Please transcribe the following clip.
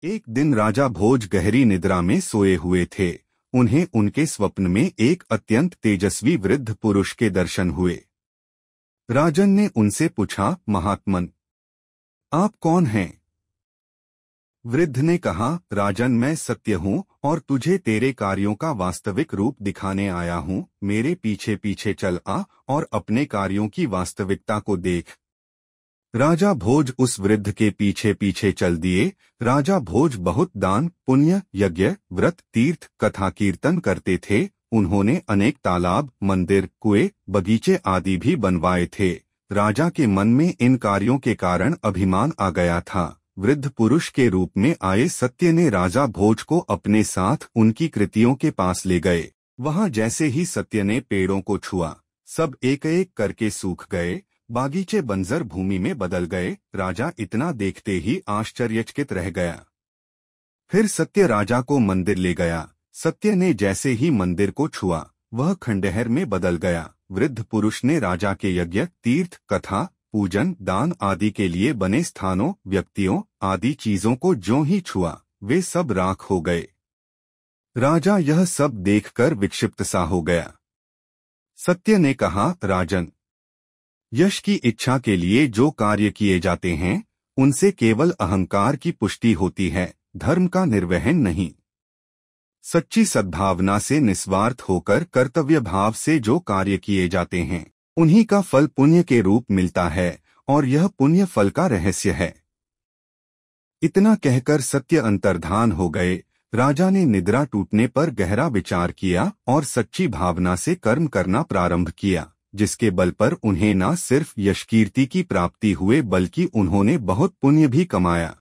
एक दिन राजा भोज गहरी निद्रा में सोए हुए थे। उन्हें उनके स्वप्न में एक अत्यंत तेजस्वी वृद्ध पुरुष के दर्शन हुए। राजन ने उनसे पूछा, महात्मन, आप कौन हैं? वृद्ध ने कहा, राजन, मैं सत्य हूँ और तुझे तेरे कार्यों का वास्तविक रूप दिखाने आया हूँ। मेरे पीछे पीछे चल आ और अपने कार्यों की वास्तविकता को देख। राजा भोज उस वृद्ध के पीछे पीछे चल दिए। राजा भोज बहुत दान, पुण्य, यज्ञ, व्रत, तीर्थ, कथा कीर्तन करते थे। उन्होंने अनेक तालाब, मंदिर, कुएं, बगीचे आदि भी बनवाए थे। राजा के मन में इन कार्यों के कारण अभिमान आ गया था। वृद्ध पुरुष के रूप में आए सत्य ने राजा भोज को अपने साथ उनकी कृतियों के पास ले गए। वहां जैसे ही सत्य ने पेड़ों को छुआ, सब एक एक करके सूख गए। बागीचे बंजर भूमि में बदल गए। राजा इतना देखते ही आश्चर्यचकित रह गया। फिर सत्य राजा को मंदिर ले गया। सत्य ने जैसे ही मंदिर को छुआ, वह खंडहर में बदल गया। वृद्ध पुरुष ने राजा के यज्ञ, तीर्थ, कथा, पूजन, दान आदि के लिए बने स्थानों, व्यक्तियों आदि चीजों को ज्यों ही छुआ, वे सब राख हो गए। राजा यह सब देखकर विक्षिप्त सा हो गया। सत्य ने कहा, राजन, यश की इच्छा के लिए जो कार्य किए जाते हैं, उनसे केवल अहंकार की पुष्टि होती है, धर्म का निर्वहन नहीं। सच्ची सद्भावना से निस्वार्थ होकर कर्तव्य भाव से जो कार्य किए जाते हैं, उन्हीं का फल पुण्य के रूप मिलता है, और यह पुण्य फल का रहस्य है। इतना कहकर सत्य अंतर्धान हो गए। राजा ने निद्रा टूटने पर गहरा विचार किया और सच्ची भावना से कर्म करना प्रारंभ किया, जिसके बल पर उन्हें न सिर्फ यश कीर्ति की प्राप्ति हुए, बल्कि उन्होंने बहुत पुण्य भी कमाया।